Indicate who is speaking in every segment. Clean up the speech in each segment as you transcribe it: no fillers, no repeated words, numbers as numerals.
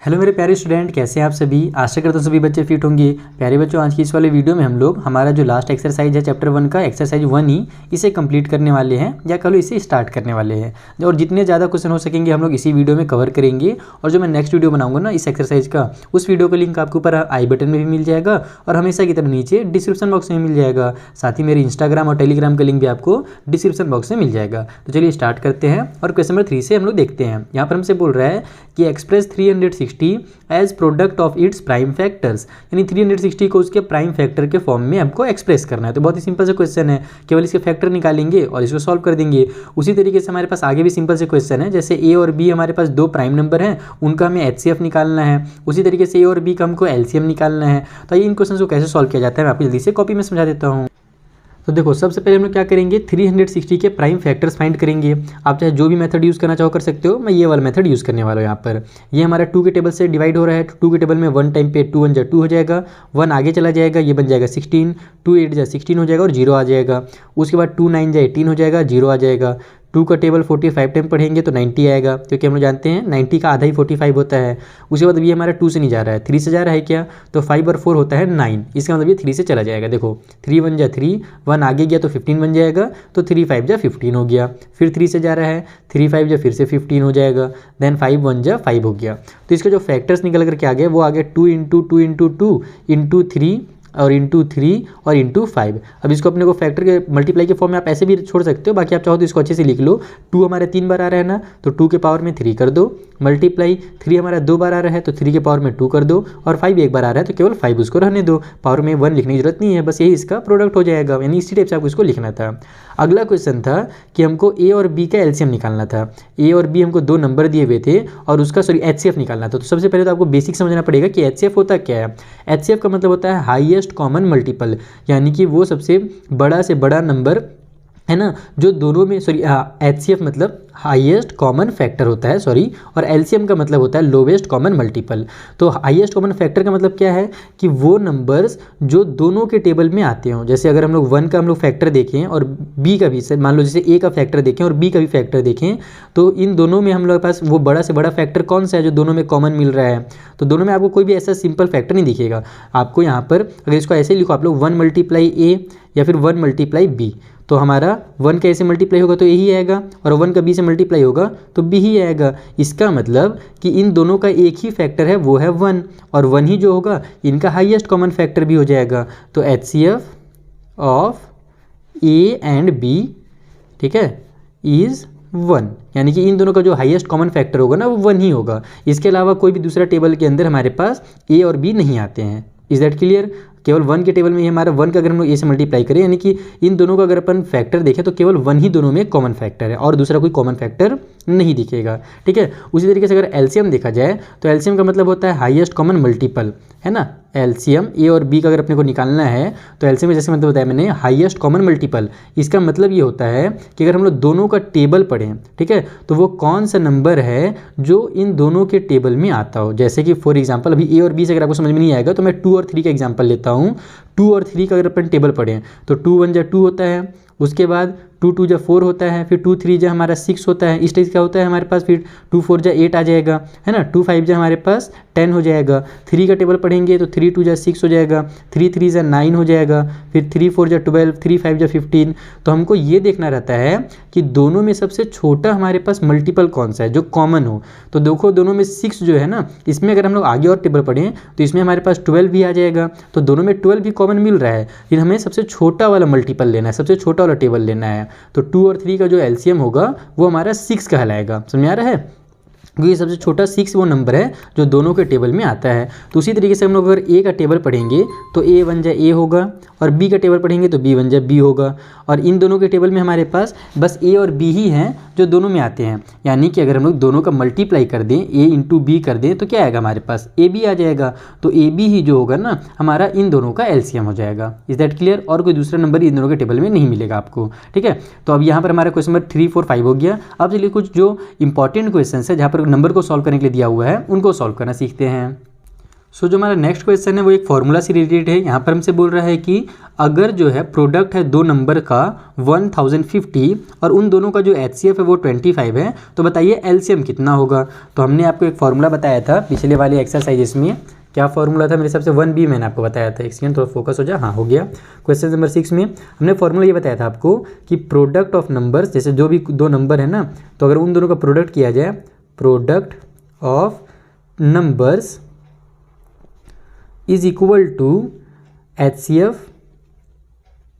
Speaker 1: Hello मेरे प्यारे student, कैसे हैं आप सभी। आशा करता हूँ सभी बच्चे फिट होंगे। प्यारे बच्चों, आज की इस वाले वीडियो में हम लोग हमारा जो लास्ट एक्सरसाइज है चैप्टर 1 का एक्सरसाइज 1 ही इसे कंप्लीट करने वाले हैं या कल इसे स्टार्ट करने वाले हैं। और जितने ज़्यादा क्वेश्चन हो सकेंगे हम लोग इसी वीडियो में कवर करेंगे। और जो मैं नेक्स्ट वीडियो बनाऊंगा ना इस एक्सरसाइज का, उस वीडियो का लिंक आपको ऊपर आई बटन में भी मिल जाएगा और हमेशा की तरह नीचे डिस्क्रिप्शन बॉक्स में मिल जाएगा। साथ ही मेरे इंस्टाग्राम और टेलीग्राम का लिंक भी आपको डिस्क्रिप्शन बॉक्स में मिल जाएगा। तो चलिए स्टार्ट करते हैं और क्वेश्चन नंबर 3 से हम लोग देखते हैं। यहाँ पर हमसे बोल रहा है कि express 360 as product of its prime factors, यानी 360 को उसके प्राइम फैक्टर के फॉर्म में हमको एक्सप्रेस करना है। तो बहुत ही सिंपल से क्वेश्चन है, केवल इसके फैक्टर निकालेंगे और इसको सॉल्व कर देंगे। उसी तरीके से हमारे पास आगे भी सिंपल से क्वेश्चन है, जैसे ए और बी हमारे पास दो प्राइम नंबर हैं, उनका हमें एचसीएफ निकालना है। उसी तरीके से ए और बी का हमको एलसीएम निकालना है। तो इन क्वेश्चन को कैसे सॉल्व किया जाता है मैं आपको जल्दी से कॉपी में समझा देता हूँ। तो देखो, सबसे पहले हम लोग क्या करेंगे, 360 के प्राइम फैक्टर्स फाइंड करेंगे। आप चाहे जो भी मेथड यूज़ करना चाहो कर सकते हो, मैं ये वाला मेथड यूज़ करने वाला हूँ। यहाँ पर ये हमारा 2 के टेबल से डिवाइड हो रहा है। 2 के टेबल में 1 टाइम पे 2 1 जा 2 हो जाएगा, 1 आगे चला जाएगा, ये बन जाएगा 16, 2 8 जा 16 हो जाएगा और 0 आ जाएगा। उसके बाद 2 9 जा 18 हो जाएगा, 0 आ जाएगा। 2 का टेबल 45 टाइम पढ़ेंगे तो 90 आएगा, क्योंकि हम लोग जानते हैं 90 का आधा ही 45 होता है। उसके बाद ये हमारा 2 से नहीं जा रहा है, 3 से जा रहा है क्या, तो 5 और 4 होता है 9। इसका मतलब ये 3 से चला जाएगा। देखो 3 1 जा 3, 1 आगे गया तो 15 बन जाएगा, तो 3 5 जा 15 हो गया। फिर 3 से जा रहा है, 3 5 जा फिर से 15 हो जाएगा, देन 5 1 जा 5 हो गया। तो इसका जो फैक्टर्स निकल करके आ गया वो आ गया 2 × 2 × 2 × 3 और इंटू 3 और इंटू 5। अब इसको अपने को फैक्टर के मल्टीप्लाई के फॉर्म में आप ऐसे भी छोड़ सकते हो, बाकी आप चाहो तो इसको अच्छे से लिख लो। 2 हमारे 3 बार आ रहा है ना, तो 2 के पावर में 3 कर दो, मल्टीप्लाई 3 हमारा 2 बार आ रहा है तो 3 के पावर में 2 कर दो, और 5 एक बार आ रहा है तो केवल 5 उसको रहने दो, पावर में 1 लिखने की जरूरत नहीं है, बस यही इसका प्रोडक्ट हो जाएगा। यानी इसी टाइप से आपको इसको लिखना था। अगला क्वेश्चन था कि हमको ए और बी का एलसीएम निकालना था। ए और बी हमको 2 नंबर दिए हुए थे और उसका एचसीएफ निकालना था। तो सबसे पहले तो आपको बेसिक समझना पड़ेगा कि एचसीएफ होता क्या है। एचसीएफ का मतलब होता है हाईएस्ट कॉमन मल्टीपल, यानी कि वो सबसे बड़ा से बड़ा नंबर है ना, जो दोनों में एचसीएफ मतलब हाईएस्ट कॉमन फैक्टर होता है, और एलसीएम का मतलब होता है लोवेस्ट कॉमन मल्टीपल। तो हाईएस्ट कॉमन फैक्टर का मतलब क्या है कि वो नंबर्स जो दोनों के टेबल में आते हों। जैसे अगर हम लोग 1 का हम लोग फैक्टर देखें और बी का भी, मान लो जैसे ए का फैक्टर देखें और बी का भी फैक्टर देखें, तो इन दोनों में हम लोग के पास वो बड़ा से बड़ा फैक्टर कौन सा है जो दोनों में कॉमन मिल रहा है। तो दोनों में आपको कोई भी ऐसा सिंपल फैक्टर नहीं दिखेगा। आपको यहाँ पर अगर इसको ऐसे लिखो आप लोग 1 × ए या फिर 1 × बी, तो हमारा 1 का ए से मल्टीप्लाई होगा तो ए ही आएगा, और 1 का बी से मल्टीप्लाई होगा तो बी ही आएगा। इसका मतलब कि इन दोनों का एक ही फैक्टर है, वो है 1, और 1 ही जो होगा इनका हाईएस्ट कॉमन फैक्टर भी हो जाएगा। तो HCF of A and B, ठीक है, इज़ 1, यानी कि इन दोनों का जो हाईएस्ट कॉमन फैक्टर होगा ना वो 1 ही होगा। इसके अलावा कोई भी दूसरा टेबल के अंदर हमारे पास ए और बी नहीं आते हैं। Is that clear. केवल 1 के टेबल में ही हमारा 1 का अगर हम लोग ए से मल्टीप्लाई करें, यानी कि इन दोनों का अगर अपन फैक्टर देखें तो केवल 1 ही दोनों में कॉमन फैक्टर है और दूसरा कोई कॉमन फैक्टर नहीं दिखेगा, ठीक है। उसी तरीके से अगर एलसीएम देखा जाए तो एलसीएम का मतलब होता है हाईएस्ट कॉमन मल्टीपल, है ना। एलसीएम ए और बी का अगर अपने को निकालना है तो एलसीएम में जैसे मतलब बताया मैंने हाईएस्ट कॉमन मल्टीपल, इसका मतलब ये होता है कि अगर हम लोग दोनों का टेबल पढ़ें, ठीक है, तो वो कौन सा नंबर है जो इन दोनों के टेबल में आता हो। जैसे कि फॉर एग्जांपल अभी ए और बी से अगर आपको समझ में नहीं आएगा तो मैं 2 और 3 का एग्जांपल लेता हूँ। 2 और 3 का अगर अपन टेबल पढ़ें तो 2 1 जा 2 होता है, उसके बाद 2 2 जा 4 होता है, फिर 2 3 जा हमारा 6 होता है। इस टाइप का होता है हमारे पास। फिर 2 4 जा 8 आ जाएगा, है ना। 2 5 जा हमारे पास 10 हो जाएगा। 3 का टेबल पढ़ेंगे तो 3 2 जा 6 हो जाएगा, 3 3 जा 9 हो जाएगा, फिर 3 4 जा 12, 3 5 जा 15। तो हमको ये देखना रहता है कि दोनों में सबसे छोटा हमारे पास मल्टीपल कौन सा है जो कॉमन हो। तो देखो दोनों में 6 जो है ना, इसमें अगर हम लोग आगे और टेबल पढ़ें तो इसमें हमारे पास 12 भी आ जाएगा। तो दोनों में 12 भी कॉमन मिल रहा है, लेकिन हमें सबसे छोटा वाला मल्टीपल लेना है, सबसे छोटा वाला टेबल लेना है। तो 2 और 3 का जो एलसीएम होगा वो हमारा 6 कहलाएगा। समझ में आ रहा है, क्योंकि सबसे छोटा 6 वो नंबर है जो दोनों के टेबल में आता है। तो उसी तरीके से हम लोग अगर ए का टेबल पढ़ेंगे तो ए 1 जा ए होगा, और बी का टेबल पढ़ेंगे तो बी 1 जा बी होगा। और इन दोनों के टेबल में हमारे पास बस ए और बी ही हैं जो दोनों में आते हैं। यानी कि अगर हम लोग दोनों का मल्टीप्लाई कर दें, ए इंटू बी कर दें, तो क्या आएगा हमारे पास, ए बी आ जाएगा। तो ए बी ही जो होगा ना हमारा इन दोनों का एलसीएम हो जाएगा। Is that clear. और कोई दूसरा नंबर इन दोनों के टेबल में नहीं मिलेगा आपको, ठीक है। तो अब यहाँ पर हमारा क्वेश्चन नंबर 3 4 5 हो गया। अब चलिए कुछ जो इंपॉर्टेंट क्वेश्चन है जहाँ पर नंबर को सॉल्व करने के लिए दिया हुआ है उनको सॉल्व करना सीखते हैं। सो जो हमारा नेक्स्ट क्वेश्चन है वो एक फॉर्मूला से रिलेटेड है। यहाँ पर हमसे बोल रहा है कि अगर जो है प्रोडक्ट है दो नंबर का 1050 और उन दोनों का जो HCF है वो 25 है, तो बताइए LCM कितना होगा। तो हमने आपको एक फॉर्मूला बताया था पिछले वाले एक्सरसाइजेस में। क्या फॉर्मूला था मेरे हिसाब से 1B मैंने आपको बताया था। एक सेकंड थोड़ा फोकस हो जाए, हाँ हो गया। क्वेश्चन नंबर 6 में हमने फॉर्मूला ये बताया था आपको कि प्रोडक्ट ऑफ नंबर्स, जैसे जो भी दो नंबर है ना, तो अगर उन दोनों का प्रोडक्ट किया जाए, product of numbers is equal to HCF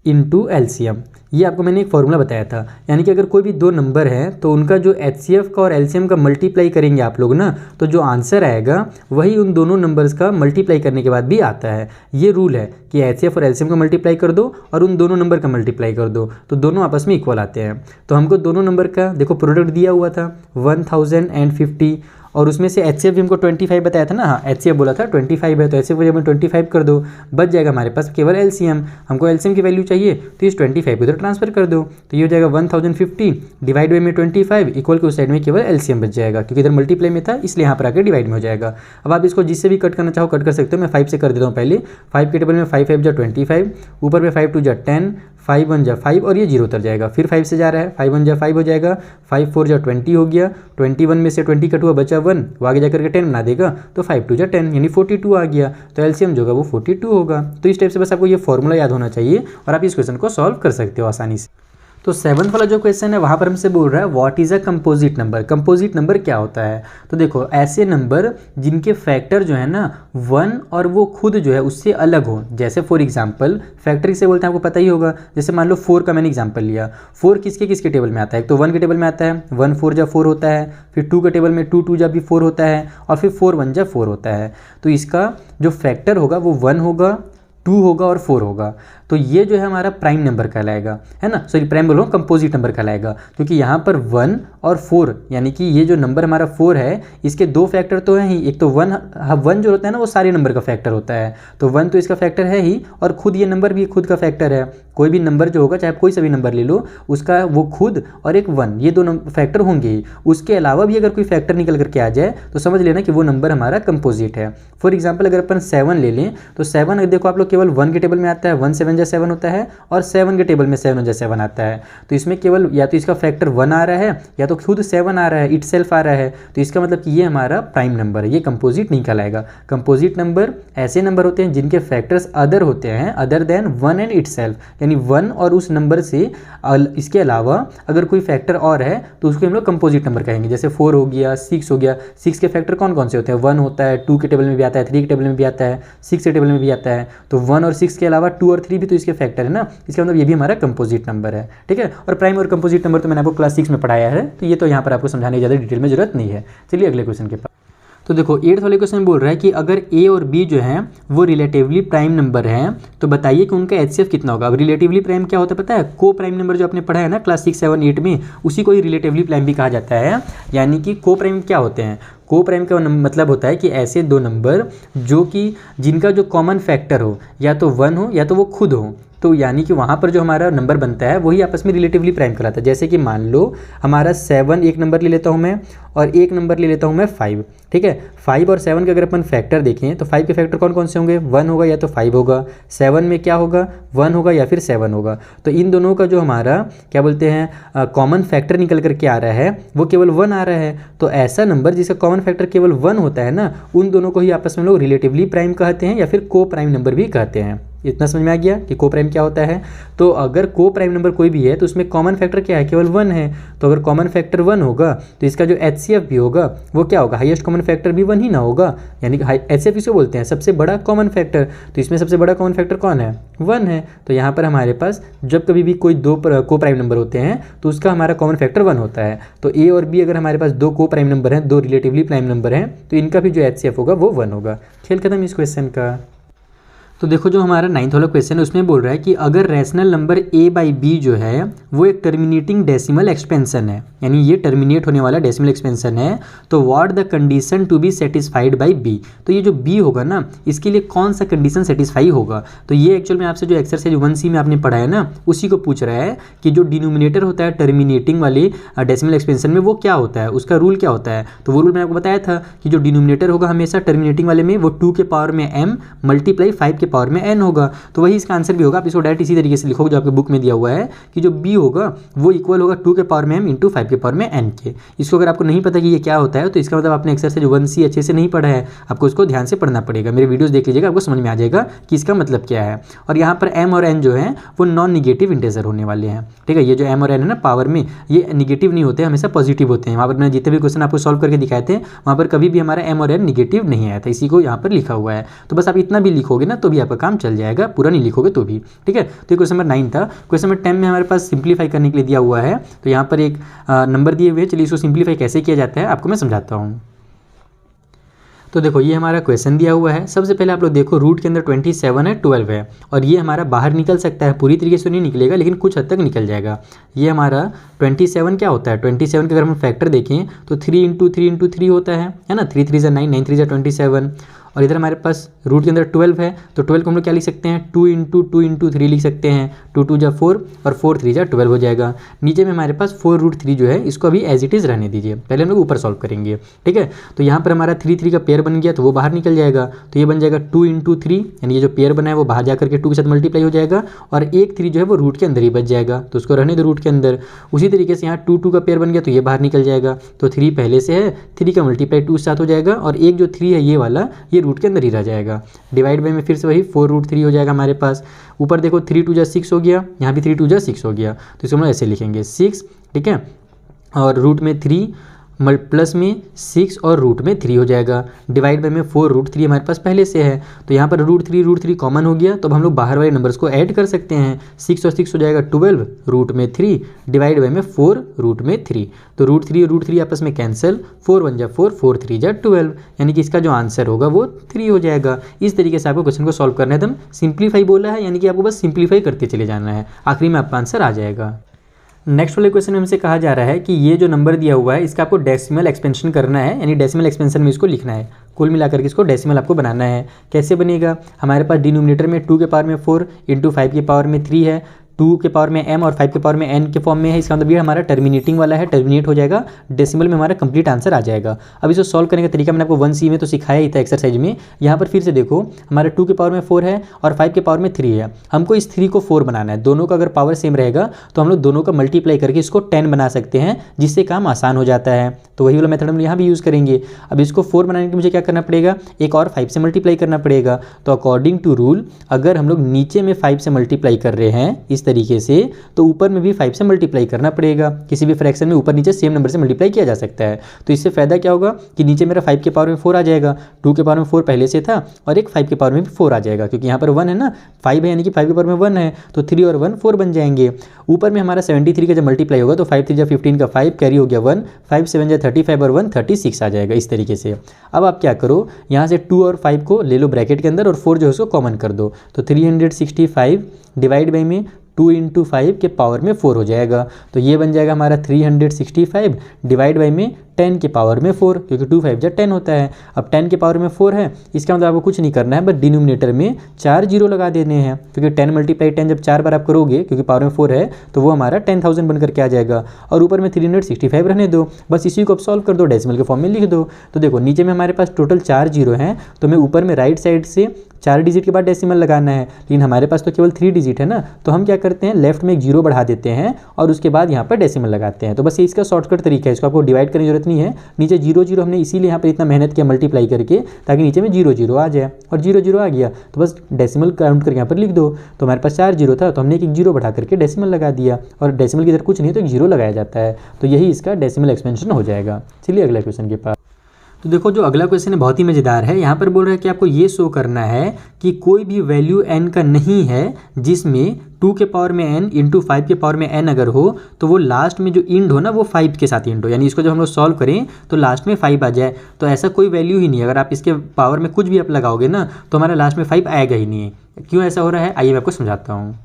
Speaker 1: into LCM। ये आपको मैंने एक फॉर्मूला बताया था। यानी कि अगर कोई भी दो नंबर हैं तो उनका जो HCF का और LCM का मल्टीप्लाई करेंगे आप लोग ना, तो जो आंसर आएगा वही उन दोनों नंबर्स का मल्टीप्लाई करने के बाद भी आता है। ये रूल है कि HCF और LCM का मल्टीप्लाई कर दो और उन दोनों नंबर का मल्टीप्लाई कर दो, तो दोनों आपस में इक्वल आते हैं। तो हमको दोनों नंबर का देखो प्रोडक्ट दिया हुआ था 1050 और उसमें से HCF भी हमको 25 बताया था ना, हाँ HCF बोला था 25 है, तो HCF को जब हम 25 कर दो, बच जाएगा हमारे पास केवल LCM। हमको LCM की वैल्यू चाहिए तो इस 25 को इधर ट्रांसफर कर दो, तो ये हो जाएगा 1050 डिवाइड बाई में 25 इक्वल के उस साइड में केवल LCM बच जाएगा, क्योंकि इधर मल्टीप्लाई में था इसलिए यहाँ पर आकर डिवाइड में हो जाएगा। अब आप इसको जिससे भी कट करना चाहो कट कर सकते हो। मैं 5 से कर देता हूँ पहले। 5 के टेबल में 5 5 जा 25, ऊपर में 5 2 जा 10, 5 1 जा 5 और ये 0 उतर जाएगा। फिर 5 से जा रहा है, 5 1 जा 5 हो जाएगा, 5 4 जा 20 हो गया, 21 में से 20 कट हुआ बचा 1, वो आगे जाकर के 10 बना देगा, तो 5 2 जा 10 यानी 42 आ गया। तो LCM जो होगा वो 42 होगा। तो इस टाइप से बस आपको ये फॉर्मूला याद होना चाहिए और आप इस क्वेश्चन को सॉल्व कर सकते हो आसानी से। तो 7th वाला जो क्वेश्चन है वहाँ पर हमसे बोल रहा है what is a composite number. Composite number क्या होता है? तो देखो ऐसे नंबर जिनके फैक्टर जो है ना 1 और वो खुद जो है उससे अलग हो। जैसे फॉर एग्जांपल फैक्टर किसे बोलते हैं आपको पता ही होगा। जैसे मान लो 4 का मैंने एग्जांपल लिया। 4 किसके किसके टेबल में आता है? तो 1 के टेबल में आता है, 1 4 जा 4 होता है। फिर 2 के टेबल में 2 2 जा भी 4 होता है और फिर 4 1 जा 4 होता है। तो इसका जो फैक्टर होगा वो 1 होगा, 2 होगा और 4 होगा। तो ये जो है हमारा प्राइम नंबर कहलाएगा, है ना। सॉरी प्राइम बोल रहा हूँ, कंपोजिट नंबर कहलाएगा, क्योंकि यहाँ पर 1 और 4 यानी कि ये जो नंबर हमारा 4 है इसके दो फैक्टर तो हैं ही। एक तो 1 जो होता है ना वो सारे नंबर का फैक्टर होता है, तो 1 तो इसका फैक्टर है ही और खुद ये नंबर भी खुद का फैक्टर है। कोई भी नंबर जो होगा चाहे कोई सा भी नंबर ले लो उसका वो खुद और एक 1 ये दो फैक्टर होंगे ही। उसके अलावा भी अगर कोई फैक्टर निकल करके आ जाए तो समझ लेना कि वो नंबर हमारा कंपोजिट है। फॉर एग्जाम्पल अगर अपन 7 ले लें तो 7 देखो आप लोग केवल 1 के टेबल में आता है, 1 7 जा 7 होता है और 7 के टेबल में 7 जा 7 आता है। तो इसमें केवल या तो इसका फैक्टर 1 आ रहा है या तो खुद 7 आ रहा है, इटसेल्फ आ रहा है। तो इसका मतलब कि ये हमारा प्राइम नंबर है, ये कंपोजिट नहीं कहलाएगा। कंपोजिट नंबर ऐसे नंबर होते हैं जिनके फैक्टर्स अदर होते हैं अदर देन 1 एंड इटसेल्फ, यानी 1 और उस नंबर से इसके अलावा अगर कोई फैक्टर और है तो उसको हम लोग कंपोजिट नंबर कहेंगे। जैसे 4 हो गया, 6 हो गया। 6 के फैक्टर कौन कौन से होते हैं? 1 होता है, 2 के टेबल में भी आता है, 3 के टेबल में भी आता है, 6 के टेबल में भी आता है। तो 1 और 6 के अलावा 2 और 3 भी तो इसके फैक्टर है ना, इसका मतलब ये भी हमारा कंपोजिट नंबर है, ठीक है। और प्राइम और कंपोजिट नंबर तो मैंने आपको क्लास 6 में पढ़ाया है, तो ये तो यहाँ पर आपको समझाने की ज़्यादा डिटेल में जरूरत नहीं है। चलिए अगले क्वेश्चन के पास। तो देखो 8th वाले क्वेश्चन में बोल रहा है कि अगर A और B जो हैं वो रिलेटिवली प्राइम नंबर हैं तो बताइए कि उनका HCF कितना होगा। अब रिलेटिवली प्राइम क्या होता है पता है? को प्राइम नंबर जो आपने पढ़ा है ना क्लास 6 7 8 में, उसी को ही रिलेटिवली प्राइम भी कहा जाता है। यानी कि को प्राइम क्या होते हैं? को प्राइम का मतलब होता है कि ऐसे दो नंबर जो कि जिनका जो कॉमन फैक्टर हो या तो 1 हो या तो वो खुद हो। तो यानी कि वहाँ पर जो हमारा नंबर बनता है वही आपस में रिलेटिवली प्राइम कहलाता है। जैसे कि मान लो हमारा 7 एक नंबर ले लेता हूँ मैं और एक नंबर ले लेता हूँ मैं 5, ठीक है। 5 और 7 के अगर अपन फैक्टर देखें तो 5 के फैक्टर कौन कौन से होंगे? 1 होगा या तो 5 होगा। 7 में क्या होगा? 1 होगा या फिर 7 होगा। तो इन दोनों का जो हमारा क्या बोलते हैं कॉमन फैक्टर निकल करके आ रहा है वो केवल 1 आ रहा है। तो ऐसा नंबर जिसका कॉमन फैक्टर केवल 1 होता है ना, उन दोनों को ही आपस में लोग रिलेटिवली प्राइम कहते हैं या फिर को प्राइम नंबर भी कहते हैं। इतना समझ में आ गया कि को प्राइम क्या होता है। तो अगर को प्राइम नंबर कोई भी है तो उसमें कॉमन फैक्टर क्या है? केवल 1 है। तो अगर कॉमन फैक्टर 1 होगा तो इसका जो HCF भी होगा वो क्या होगा? हाईएस्ट कॉमन फैक्टर भी 1 ही ना होगा। यानी कि HCF इसको बोलते हैं सबसे बड़ा कॉमन फैक्टर। तो इसमें सबसे बड़ा कॉमन फैक्टर कौन है? 1 है। तो यहाँ पर हमारे पास जब कभी भी कोई दो को प्राइम नंबर होते हैं तो उसका हमारा कॉमन फैक्टर 1 होता है। तो A और B अगर हमारे पास दो को प्राइम नंबर हैं, दो रिलेटिवली प्राइम नंबर हैं, तो इनका भी जो HCF होगा वो 1 होगा। खेल खत्म इस क्वेश्चन का। तो देखो जो हमारा 9th वाला क्वेश्चन है उसमें बोल रहा है कि अगर rational number a by B जो है वो एक टर्मिनेटिंग डेसिमल एक्सपेंशन है, यानी ये टर्मिनेट होने वाला डेसिमल एक्सपेंशन है, तो what the condition to be satisfied by b। तो ये जो b होगा ना, इसके लिए कौन सा कंडीशन सेटिस्फाई होगा। तो ये एक्चुअल में आपसे जो एक्सरसाइज 1C में आपने पढ़ा है ना, उसी को पूछ रहा है कि जो डिनोमिनेटर होता है टर्मिनेटिंग वाले डेसिमल एक्सपेंशन में वो क्या होता है, उसका रूल क्या होता है। तो वो रूल मैंने आपको बताया था कि जो डिनोमिनेटर होगा हमेशा टर्मिनेटिंग वाले में वो 2 के पावर में m मल्टीप्लाई 5 के पावर में n होगा। तो वही इसका आंसर भी होगा। आप इसको डायरेक्ट इसी तरीके से लिखोगे जो आपके बुक में दिया हुआ है कि जो b होगा वो इक्वल होगा 2 के पावर में m इंटू 5 के पावर में n के। इसको अगर आपको नहीं पता कि ये क्या होता है तो इसका मतलब आपने एक्सरसाइज 1C अच्छे से नहीं पढ़ा है, आपको इसको ध्यान से पढ़ना पड़ेगा। मेरे वीडियोस देख लीजिएगा, आपको समझ में आ जाएगा कि इसका मतलब क्या है। और यहाँ पर m और n जो है वो नॉन निगेटिव इंटीजर होने वाले हैं, ठीक है। ये जो m और n है ना पावर में, ये निगेटिव नहीं होते, हमेशा पॉजिटिव होते हैं। वहाँ पर मैंने जितने भी क्वेश्चन आपको सॉल्व करके दिखाए थे वहाँ पर कभी भी हमारा m और n निगेटिव नहीं आया था, इसी को यहाँ पर लिखा हुआ है। तो बस आप इतना भी लिखोगे ना तो भी आपका काम चल जाएगा, पूरा नहीं लिखोगे तो भी, ठीक है। तो ये क्वेश्चन नंबर 9 था। क्वेश्चन नंबर 10 में हमारे पास सिंप्लीफाई करने के लिए दिया हुआ है, तो यहाँ पर एक नंबर दिए हुए हैं। चलिए इसको सिंप्लीफाई कैसे किया जाता है आपको मैं समझाता हूँ। तो देखो ये हमारा क्वेश्चन दिया हुआ है। सबसे पहले आप लोग देखो रूट के अंदर 27 है, 12 है, और ये हमारा बाहर निकल सकता है, पूरी तरीके से नहीं निकलेगा लेकिन कुछ हद तक निकल जाएगा। ये हमारा 27 क्या होता है, 27 का अगर हम फैक्टर देखें तो 3 इंटू 3 इंटू 3 होता है ना, 3 3 9, 9 3 27। और इधर हमारे पास रूट के अंदर 12 है, तो 12 को हम लोग क्या लिख सकते हैं, 2 इंटू 2 इंटू 3 लिख सकते हैं। 2 2 4 और 4 3 12 हो जाएगा। नीचे में हमारे पास 4√3 जो है इसको अभी एज इट इज़ रहने दीजिए, पहले हम लोग ऊपर सॉल्व करेंगे, ठीक है। तो यहाँ पर हमारा 3 3 का पेयर बन गया तो वो बाहर निकल जाएगा, तो ये बन जाएगा 2 इंटू 3, यानी ये जो पेयर बना है वो बाहर जाकर के 2 के साथ मल्टीप्लाई हो जाएगा, और एक 3 जो है वो रूट के अंदर ही बच जाएगा, तो उसको रहने दो रूट के अंदर। उसी तरीके से यहाँ 2 2 का पेयर बन गया तो ये बाहर निकल जाएगा, तो 3 पहले से है, 3 का मल्टीप्लाई 2 के साथ हो जाएगा, और एक जो 3 है ये वाला ये रूट के अंदर ही रह जाएगा। डिवाइड बाई में फिर से वही 4√3 हो जाएगा हमारे पास। ऊपर देखो 3 2 6 हो गया, यहाँ भी 3 2 6 हो गया, तो इसको हम ऐसे लिखेंगे 6, ठीक है। और रूट में 3 प्लस में 6 और रूट में 3 हो जाएगा। डिवाइड बाई में 4√3 हमारे पास पहले से है, तो यहाँ पर √3 कॉमन हो गया, तो अब हम लोग बाहर वाले नंबर्स को ऐड कर सकते हैं। 6 और 6 हो जाएगा 12, रूट में 3, डिवाइड बाई में 4 रूट में 3, तो √3 आपस में कैंसिल, 4 1 जा 4, 4 3 जा 12, यानी कि इसका जो आंसर होगा वो 3 हो जाएगा। इस तरीके से आपको क्वेश्चन को सॉल्व करना है। एकदम सिंप्लीफाई बोला है, यानी कि आपको बस सिंप्लीफाई करते चले जाना है, आखिरी में आपका आंसर आ जाएगा। नेक्स्ट वाले क्वेश्चन में हमसे कहा जा रहा है कि ये जो नंबर दिया हुआ है इसका आपको डेसिमल एक्सपेंशन करना है, यानी डेसिमल एक्सपेंशन में इसको लिखना है, कुल मिलाकर के इसको डेसिमल आपको बनाना है। कैसे बनेगा, हमारे पास डिनोमिनेटर में 2 के पावर में 4 इंटू 5 के पावर में 3 है, 2 के पावर में m और 5 के पावर में n के फॉर्म में है। इसका मतलब ये हमारा टर्मिनेटिंग वाला है, टर्मिनेट हो जाएगा, डेसिमल में हमारा कंप्लीट आंसर आ जाएगा। अब इसको सॉल्व करने का तरीका मैंने आपको 1C में तो सिखाया ही था एक्सरसाइज में। यहाँ पर फिर से देखो हमारे 2 के पावर में 4 है और 5 के पावर में 3 है, हमको इस 3 को 4 बनाना है। दोनों का अगर पावर सेम रहेगा तो हम लोग दोनों का मल्टीप्लाई करके इसको 10 बना सकते हैं, जिससे काम आसान हो जाता है। तो वही वाला मेथड हम यहाँ भी यूज़ करेंगे। अब इसको 4 बनाने के लिए मुझे क्या करना पड़ेगा, एक और 5 से मल्टीप्लाई करना पड़ेगा। तो अकॉर्डिंग टू रूल अगर हम लोग नीचे में 5 से मल्टीप्लाई कर रहे हैं इस तरीके से, तो ऊपर में भी 5 से मल्टीप्लाई करना पड़ेगा। किसी भी फ्रैक्शन में ऊपर नीचे सेम नंबर से मल्टीप्लाई किया जा सकता है। तो इससे फ़ायदा क्या होगा कि नीचे मेरा 5 के पावर में 4 आ जाएगा, 2 के पावर में 4 पहले से था, और एक 5 के पावर में भी 4 आ जाएगा, क्योंकि यहाँ पर 1 है ना, 5 है यानी कि 5 के पावर में 1 है, तो 3 और 1 4 बन जाएंगे। ऊपर में हमारा 73 का जब मल्टीप्लाई होगा तो 5 3 जा 15 का 5 कैरी हो गया 1, 5 7 जा 35 और 1 36 आ जाएगा इस तरीके से। अब आप क्या करो, यहाँ से 2 और 5 को ले लो ब्रैकेट के अंदर और 4 जो है उसको कॉमन कर दो, तो 365 डिवाइड बाई में 2 इंटू 5 के पावर में 4 हो जाएगा, तो ये बन जाएगा हमारा 365 डिवाइड बाई में 10 के पावर में 4, क्योंकि 2 5 जा 10 होता है। अब 10 के पावर में 4 है, इसका मतलब आपको कुछ नहीं करना है, बस डिनोमिनेटर में 4 जीरो लगा देने हैं, क्योंकि 10 मल्टीप्लाई 10 जब 4 बार आप करोगे, क्योंकि पावर में 4 है, तो वो हमारा 10,000 बनकर के आ जाएगा। और ऊपर में 365 रहने दो, बस इसी को आप सॉल्व कर दो, डेसिमल के फॉर्म में लिख दो। तो देखो नीचे में हमारे पास टोटल 4 जीरो हैं, तो मैं ऊपर में राइट साइड से 4 डिजिट के बाद डेसिमल लगाना है, लेकिन हमारे पास तो केवल 3 डिजिट है ना, तो हम क्या करते हैं लेफ्ट में एक जीरो बढ़ा देते हैं और उसके बाद यहाँ पर डेसिमल लगाते हैं। तो बस ये इसका शॉर्टकट तरीका है, इसको आपको डिवाइड करने की जरूरत नहीं है। नीचे 0 0 हमने इसीलिए यहाँ पर इतना मेहनत किया मल्टीप्लाई करके, ताकि नीचे में 0 0 आ जाए, और 0 0 आ गया तो बस डेसिमल काउंट करके यहाँ पर लिख दो। तो हमारे पास 4 जीरो था, तो हमने एक जीरो बढ़ा करके डेसिमल लगा दिया, और डेसिमल की इधर कुछ नहीं है तो एक जीरो लगाया जाता है, तो यही इसका डेसिमल एक्सपेंशन हो जाएगा। चलिए अगले क्वेश्चन के पास। तो देखो जो अगला क्वेश्चन है बहुत ही मज़ेदार है। यहाँ पर बोल रहा है कि आपको ये शो करना है कि कोई भी वैल्यू n का नहीं है जिसमें 2 के पावर में n इंटू 5 के पावर में n अगर हो तो वो लास्ट में जो इंड हो ना वो 5 के साथ इंड हो, यानी इसको जब हम लोग सॉल्व करें तो लास्ट में 5 आ जाए। तो ऐसा कोई वैल्यू ही नहीं है, अगर आप इसके पावर में कुछ भी आप लगाओगे ना तो हमारा लास्ट में 5 आएगा ही नहीं है। क्यों ऐसा हो रहा है आइए मैं आपको समझाता हूँ।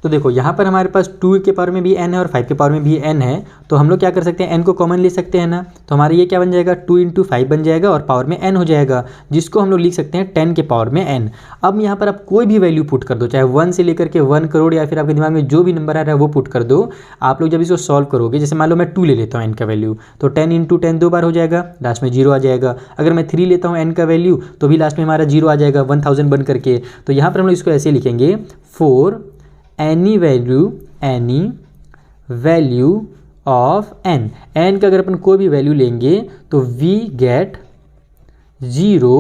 Speaker 1: तो देखो यहाँ पर हमारे पास 2 के पावर में भी n है और 5 के पावर में भी n है, तो हम लोग क्या कर सकते हैं n को कॉमन ले सकते हैं ना। तो हमारा ये क्या बन जाएगा 2 इंटू 5 बन जाएगा और पावर में n हो जाएगा, जिसको हम लोग लिख सकते हैं 10 के पावर में n। अब यहाँ पर आप कोई भी वैल्यू पुट कर दो, चाहे 1 से लेकर के 1 करोड़ या फिर आपके दिमाग में जो भी नंबर आ रहा है वो पुट कर दो। आप लोग जब इसको सॉल्व करोगे, जैसे मान लो मैं 2 ले लेता हूँ n का वैल्यू, तो 10 इंटू 10 2 बार हो जाएगा, लास्ट में 0 आ जाएगा। अगर मैं 3 लेता हूँ n का वैल्यू तो भी लास्ट में हमारा 0 आ जाएगा 1000 बन करके। तो यहाँ पर हम लोग इसको ऐसे लिखेंगे for any value of n का अगर अपन कोई भी वैल्यू लेंगे तो we get 0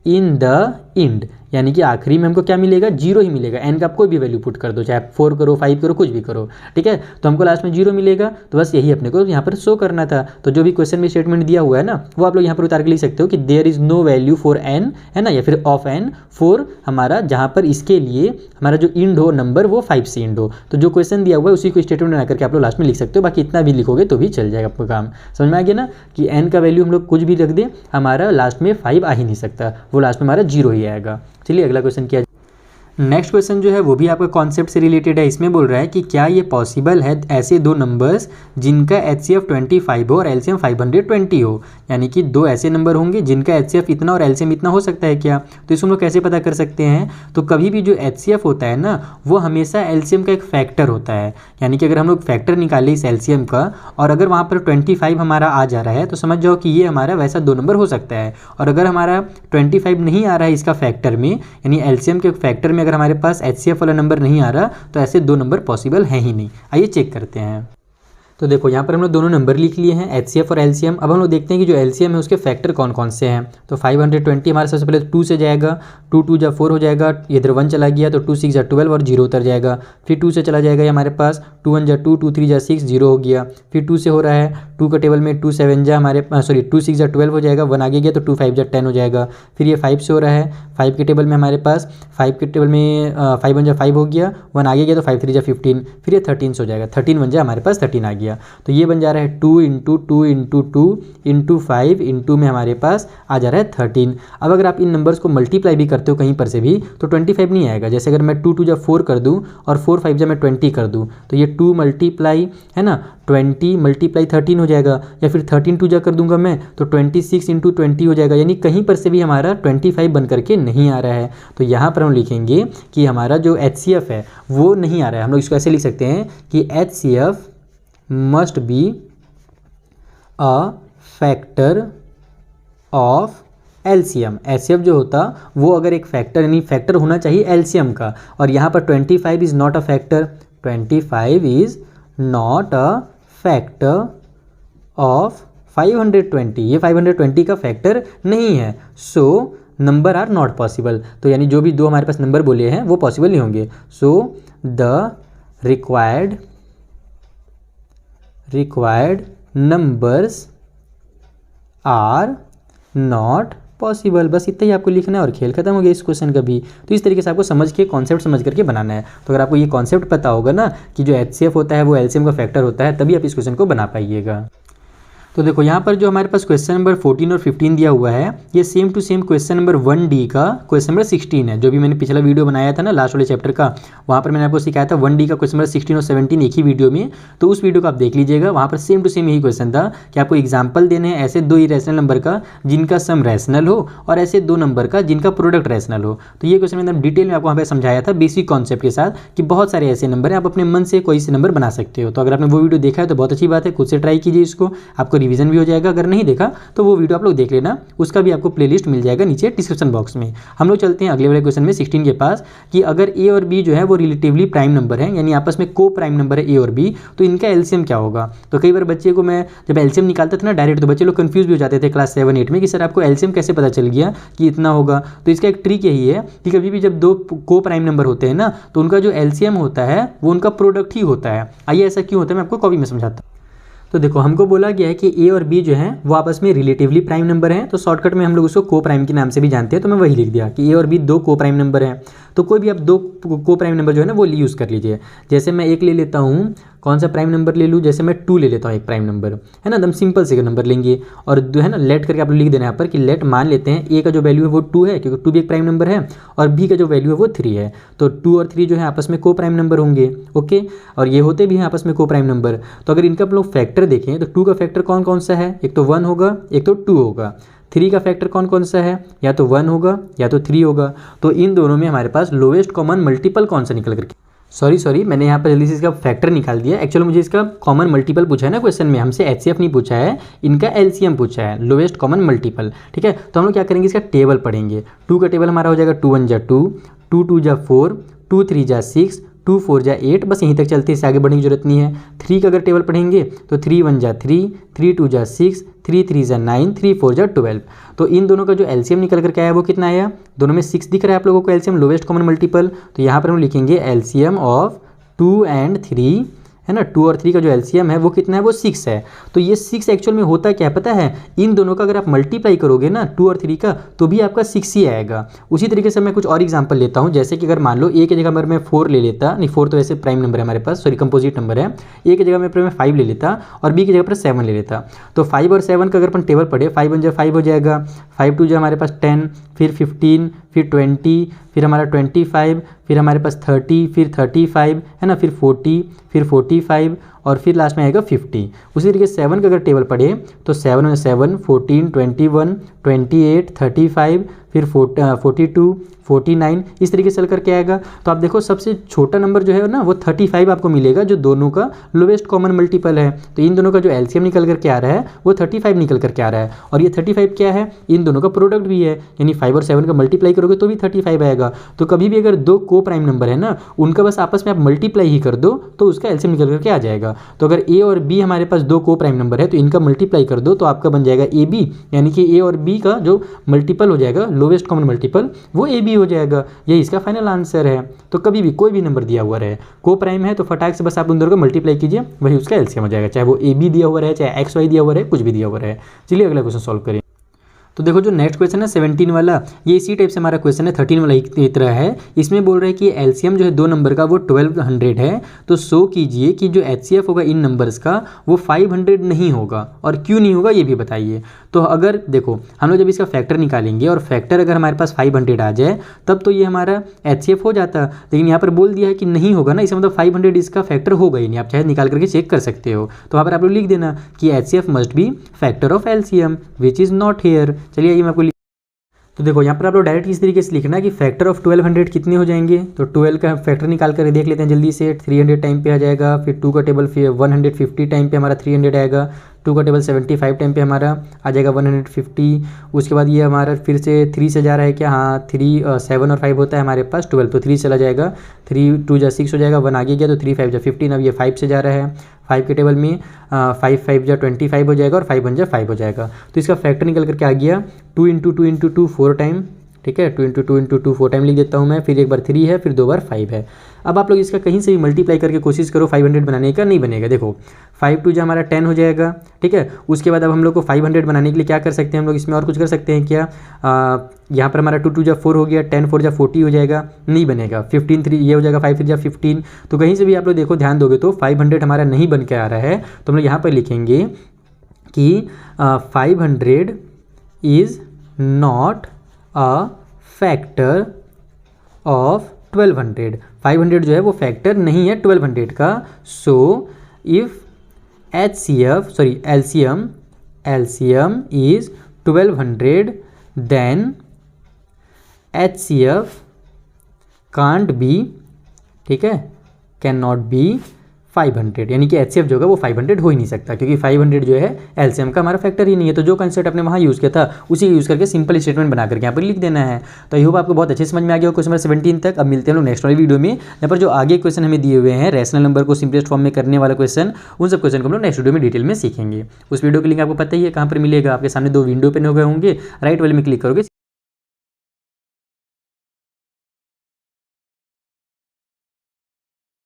Speaker 1: in the end, यानी कि आखिरी में हमको क्या मिलेगा 0 ही मिलेगा। n का आप कोई भी वैल्यू पुट कर दो, चाहे 4 करो 5 करो कुछ भी करो, ठीक है। तो हमको लास्ट में 0 मिलेगा, तो बस यही अपने को यहाँ पर शो करना था। तो जो भी क्वेश्चन में स्टेटमेंट दिया हुआ है ना वो आप लोग यहाँ पर उतार के लिख सकते हो कि there is no value for n, है ना, या फिर ऑफ n फॉर हमारा जहाँ पर इसके लिए हमारा जो इंड हो नंबर वो 5 से इंड हो। तो जो क्वेश्चन दिया हुआ है उसी को स्टेटमेंट बना करके आप लोग लास्ट में लिख सकते हो, बाकी इतना भी लिखोगे तो भी चल जाएगा आपका काम। समझ में आ गया ना कि n का वैल्यू हम लोग कुछ भी रख दें हमारा लास्ट में 5 आ ही नहीं सकता, वो लास्ट में हमारा 0 ही आएगा। चलिए अगला क्वेश्चन किया। नेक्स्ट क्वेश्चन जो है वो भी आपका कॉन्सेप्ट से रिलेटेड है। इसमें बोल रहा है कि क्या ये पॉसिबल है ऐसे दो नंबर्स जिनका HCF 25 हो और LCM 520 हो, यानी कि दो ऐसे नंबर होंगे जिनका HCF इतना और LCM इतना हो सकता है क्या। तो इसको हम लोग कैसे पता कर सकते हैं, तो कभी भी जो HCF होता है ना वो हमेशा LCM का एक फैक्टर होता है, यानी कि अगर हम लोग फैक्टर निकालें इस LCM का और अगर वहाँ पर 25 हमारा आ जा रहा है तो समझ जाओ कि ये हमारा वैसा दो नंबर हो सकता है। और अगर हमारा 25 नहीं आ रहा है इसका फैक्टर में, यानी LCM के फैक्टर में अगर हमारे पास HCF वाला नंबर नहीं आ रहा तो ऐसे दो नंबर पॉसिबल है ही नहीं। आइए चेक करते हैं। तो देखो यहाँ पर हम लोग दोनों नंबर लिख लिए हैं HCF और LCM। अब हम लोग देखते हैं कि जो LCM है उसके फैक्टर कौन कौन से हैं। तो 520 हमारे सबसे पहले 2 से जाएगा, 2 2 जा 4 हो जाएगा, इधर 1 चला गया तो 2 6 जा 12 और 0 उतर जाएगा। फिर 2 से चला जाएगा ये हमारे पास 2 1 जा 2, 2 3 जा 6, 0 हो गया। फिर 2 से हो रहा है 2 का टेबल में 2 7 जा हमारे 2 6 जा 12 हो जाएगा, 1 आगे गया तो 2 5 जा 10 हो जाएगा। फिर ये 5 से हो रहा है 5 के टेबल में हमारे पास 5 के टेबल में 5 1 जा 5 हो गया, 1 आगे गया तो 5 3 जा 15। फिर ये 13 से हो जाएगा, 13 1 जा हमारे पास 13 आ गया। तो ये बन जा रहा है 2 इंटू 2 इंटू 2 इंटू 5 इंटू में हमारे पास आ जा रहा है 13। अब अगर आप इन नंबर्स को मल्टीप्लाई भी करते हो कहीं पर से भी तो 25 नहीं आएगा। जैसे अगर मैं 2 2 जा 4 कर दूं और 4 5 जा मैं 20 कर दूं तो ये 2 मल्टीप्लाई है ना 20 मल्टीप्लाई 13 हो जाएगा, या फिर 13 2 जा कर दूंगा मैं तो 26 इंटू 20 हो जाएगा, यानी कहीं पर से भी हमारा 25 बन करके नहीं आ रहा है। तो यहाँ पर हम लिखेंगे कि हमारा जो HCF है वो नहीं आ रहा है। हम लोग इसको ऐसे लिख सकते हैं कि HCF must be a factor of LCM। HCF जो होता वो अगर एक फैक्टर यानी फैक्टर होना चाहिए LCM का, और यहाँ पर 25 is not a factor, 25 is not a factor of 520, ये 520 का फैक्टर नहीं है। So number are not possible, तो यानी जो भी दो हमारे पास नंबर बोले हैं वो पॉसिबल नहीं होंगे। So the required numbers are not possible। बस इतना ही आपको लिखना है और खेल खत्म हो गया इस क्वेश्चन का भी। तो इस तरीके से आपको समझ के कॉन्सेप्ट समझ करके बनाना है। तो अगर आपको ये कॉन्सेप्ट पता होगा ना कि जो HCF होता है वो LCM का फैक्टर होता है, तभी आप इस क्वेश्चन को बना पाइएगा। तो देखो यहाँ पर जो हमारे पास क्वेश्चन नंबर 14 और 15 दिया हुआ है ये same to same question number 1D का क्वेश्चन नंबर 16 है। जो भी मैंने पिछला वीडियो बनाया था ना लास्ट वाले चैप्टर का, वहाँ पर मैंने आपको सिखाया था 1D का क्वेश्चन नंबर 16 और 17 एक ही वीडियो में। तो उस वीडियो को आप देख लीजिएगा, वहाँ पर सेम टू सेम यही क्वेश्चन था कि आपको एग्जाम्पल देने हैं ऐसे दो इरेशनल नंबर का जिनका सम रैशनल हो और ऐसे दो नंबर का जिनका प्रोडक्ट रैशनल हो। तो ये क्वेश्चन मैंने डिटेल में आपको वहाँ पर समझाया था बेसिक कॉन्सेप्ट के साथ कि बहुत सारे ऐसे नंबर हैं, आप अपने मन से कोई से नंबर बना सकते हो। तो अगर आपने वो वीडियो देखा है तो बहुत अच्छी बात है, खुद से ट्राई कीजिए इसको, आपको रिवीजन भी हो जाएगा। अगर नहीं देखा तो वो वीडियो आप लोग देख लेना, उसका भी आपको प्लेलिस्ट मिल जाएगा नीचे डिस्क्रिप्शन बॉक्स में। हम लोग चलते हैं अगले वाले क्वेश्चन में 16 के पास कि अगर ए और बी जो है वो रिलेटिवली प्राइम नंबर है, यानी आपस में को प्राइम नंबर है ए और बी, तो इनका एलसीएम क्या होगा। तो कई बार बच्चे को मैं जब एलसीएम निकालता था ना डायरेक्ट, तो बच्चे लोग कंफ्यूज भी हो जाते थे क्लास 7 8 में कि सर आपको एलसीएम कैसे पता चल गया कि इतना होगा। तो इसका एक ट्रिक यही है कि कभी भी जब दो को प्राइम नंबर होते हैं ना तो उनका जो एलसीएम होता है वो उनका प्रोडक्ट ही होता है। आइए ऐसा क्यों होता है मैं आपको कॉपी में समझाता हूँ। तो देखो हमको बोला गया है कि ए और बी जो है वो आपस में रिलेटिवली प्राइम नंबर हैं, तो शॉर्टकट में हम लोग उसको को प्राइम के नाम से भी जानते हैं, तो मैं वही लिख दिया कि ए और बी दो को प्राइम नंबर हैं। तो कोई भी आप दो को प्राइम नंबर जो है ना वो यूज़ कर लीजिए। जैसे मैं एक ले लेता हूँ, कौन सा प्राइम नंबर ले लूँ, जैसे मैं 2 ले लेता हूँ एक प्राइम नंबर, है ना, एकदम सिंपल से नंबर लेंगे और है ना लेट करके आप लोग लिख देना यहाँ पर कि लेट मान लेते हैं ए का जो वैल्यू है वो 2 है क्योंकि 2 भी एक प्राइम नंबर है और बी का जो वैल्यू है वो 3 है, तो 2 और 3 जो है आपस में को प्राइम नंबर होंगे। ओके, और ये होते भी हैं आपस में को प्राइम नंबर। तो अगर इनका आप लोग फैक्टर देखें तो 2 का फैक्टर कौन कौन सा है, एक तो 1 होगा, एक तो 2 होगा। 3 का फैक्टर कौन कौन सा है, या तो 1 होगा या तो 3 होगा। तो इन दोनों में हमारे पास लोवेस्ट कॉमन मल्टीपल कौन सा निकल करके, सॉरी मैंने यहाँ पर जल्दी से इसका फैक्टर निकाल दिया। एक्चुअली मुझे इसका कॉमन मल्टीपल पूछा है ना क्वेश्चन में, हमसे एचसीएफ नहीं पूछा है, इनका एलसीएम पूछा है, लोवेस्ट कॉमन मल्टीपल। ठीक है, तो हम लोग क्या करेंगे, इसका टेबल पढ़ेंगे। 2 का टेबल हमारा हो जाएगा 2 1 जा 2, 2 2 जा 4, 2 3 जा 6, 2 4 जा 8, बस यहीं तक चलते हैं, इससे आगे बढ़ने की जरूरत नहीं है। 3 का अगर टेबल पढ़ेंगे तो 3 1 जा 3, 3 2 जा 6, 3 3 जा 9, 3 4 जा 12। तो इन दोनों का जो एलसीएम निकल करके आया वो कितना आया, दोनों में 6 दिख रहा है आप लोगों को एलसीएम, लोवेस्ट कॉमन मल्टीपल। तो यहाँ पर हम लिखेंगे एलसीएम ऑफ 2 and 3, है ना, 2 और 3 का जो एलसीएम है वो कितना है, वो 6 है। तो ये 6 एक्चुअल में होता क्या है पता है, इन दोनों का अगर आप मल्टीप्लाई करोगे ना 2 और 3 का तो भी आपका 6 ही आएगा। उसी तरीके से मैं कुछ और एग्जांपल लेता हूँ, जैसे कि अगर मान लो ए की जगह पर मैं 4 ले लेता, नहीं 4 तो वैसे प्राइम नंबर है हमारे पास, सॉरी कंपोजिट नंबर है, ए की जगह में 5 ले लेता और बी की जगह पर 7 ले लेता। तो 5 और 7 का अगर अपन टेबल पढ़े, 5 1 जा 5 हो जाएगा, 5 2 जा हमारे पास 10, फिर 15, फिर 20, फिर हमारा 25, फिर हमारे पास 30, फिर 35, है ना, फिर 40, फिर 45 और फिर लास्ट में आएगा 50। उसी तरीके से 7 का अगर टेबल पढ़े तो 7 में 7, 14, 21, 28, 35, फिर 42, 49, इस तरीके से चल करके आएगा। तो आप देखो सबसे छोटा नंबर जो है ना वो 35 आपको मिलेगा, जो दोनों का लोवेस्ट कॉमन मल्टीपल है। तो इन दोनों का जो एलसीएम निकल करके आ रहा है वो 35 निकल करके आ रहा है, और ये 35 क्या है, इन दोनों का प्रोडक्ट भी है, यानी 5 और 7 का मल्टीप्लाई करोगे तो भी 35 आएगा। तो कभी भी अगर दो को प्राइम नंबर है ना, उनका बस आपस में आप मल्टीप्लाई ही कर दो तो उसका एलसीएम निकल करके आ जाएगा। तो अगर ए और बी हमारे पास दो को प्राइम नंबर है तो इनका मल्टीप्लाई कर दो तो आपका बन जाएगा ए बी, यानी कि ए और बी का जो मल्टीपल हो जाएगा लोवेस्ट कॉमन मल्टीपल वो ए बी हो जाएगा। यही इसका फाइनल आंसर है। तो कभी भी कोई भी नंबर दिया हुआ रहे, को प्राइम है तो फटाक से बस आप उन दोनों को मल्टीप्लाई कीजिए, वही उसका एलसीएम हो जाएगा, चाहे वो ए बी दिया हुआ रहे, चाहे एक्स वाई दिया हुआ रहे, कुछ भी दिया हुआ रहे। चलिए अगला क्वेश्चन सॉल्व करें। तो देखो जो नेक्स्ट क्वेश्चन है 17 वाला, ये इसी टाइप से हमारा क्वेश्चन है, 13 वाला ही तरह है। इसमें बोल रहे हैं कि एलसीएम जो है दो नंबर का वो 1200 है, तो शो कीजिए कि जो एचसीएफ होगा इन नंबर्स का वो 500 नहीं होगा, और क्यों नहीं होगा ये भी बताइए। तो अगर देखो हम लोग जब इसका फैक्टर निकालेंगे और फैक्टर अगर हमारे पास 500 आ जाए तब तो ये हमारा एचसीएफ हो जाता, लेकिन यहाँ पर बोल दिया है कि नहीं होगा ना, इसका मतलब 500 इसका फैक्टर होगा ही नहीं। आप चाहे निकाल करके चेक कर सकते हो, तो वहाँ पर आप लोग लिख देना कि HCF must be factor of LCM which is not here. चलिए ये मैं आपको तो देखो यहाँ पर आप लोग डायरेक्ट इस तरीके से लिखना कि फैक्टर ऑफ 1200 कितने हो जाएंगे। तो 12 का फैक्टर निकाल कर देख लेते हैं जल्दी से। 300 टाइम पे आ जाएगा, फिर 2 का टेबल 150 टाइम पे हमारा 300 आएगा, 2 का टेबल 75 टाइम पे हमारा आ जाएगा 150। उसके बाद ये हमारा फिर से 3 से जा रहा है क्या, हाँ 3 7 और 5 होता है हमारे पास 12, तो 3 चला जाएगा, 3 2 जा 6 हो जाएगा, 1 आगे गया तो 3 5 जा 15। अब ये 5 से जा रहा है, 5 के टेबल में 5 5 जा 25 हो जाएगा और 5 1 जा 5 हो जाएगा। तो इसका फैक्टर निकल करके आ गया 2 × 2 × 2 4 टाइम, ठीक है, 2 × 2 × 2 4 टाइम लिख देता हूँ मैं, फिर एक बार 3 है, फिर 2 बार 5 है। अब आप लोग इसका कहीं से भी मल्टीप्लाई करके कोशिश करो 500 बनाने का, नहीं बनेगा। देखो 5 2 जा हमारा 10 हो जाएगा, ठीक है। उसके बाद अब हम लोग को 500 बनाने के लिए क्या कर सकते हैं हम लोग, इसमें और कुछ कर सकते हैं क्या, यहाँ पर हमारा 2 2 जा 4 हो गया, 10 4 जा 40 हो जाएगा, नहीं बनेगा। 15 3 ये हो जाएगा, 5 3 जा 15। तो कहीं से भी आप लोग देखो ध्यान दोगे तो 500 हमारा नहीं बन के आ रहा है, तो हम लोग यहाँ पर लिखेंगे कि 500 is not a factor of 1200। 500 जो है वो फैक्टर नहीं है 1200 का। So if LCM is 1200 then HCF can't be, ठीक है, कैन नॉट बी 500, यानी कि एचसीएफ जो है वो 500 हो ही नहीं सकता, क्योंकि 500 जो है एलसीएम का हमारा फैक्टर ही नहीं है। तो जो कंसेप्ट अपने वहाँ यूज़ किया था उसी यूज़ करके सिंपल स्टेटमेंट बना करके यहाँ पर लिख देना है। तो आई होप आपको बहुत अच्छे समझ में आ गया हो क्वेश्चन नंबर 17 तक। अब मिलते हैं लोग नेक्स्ट वाली वीडियो में, यहाँ पर जो आगे क्वेश्चन हमें दिए हुए हैं रैशनल नंबर को सिंपलेस्ट फॉर्म में करने वाला क्वेश्चन, उन सब क्वेश्चन को हम लोग नेक्स्ट वीडियो में डिटेल में सीखेंगे। उस वीडियो की लिंक आपको पता ही है कहाँ पर मिलेगा, आपके सामने 2 विंडो ओपन हो गए होंगे, राइट वाले में क्लिक करोगे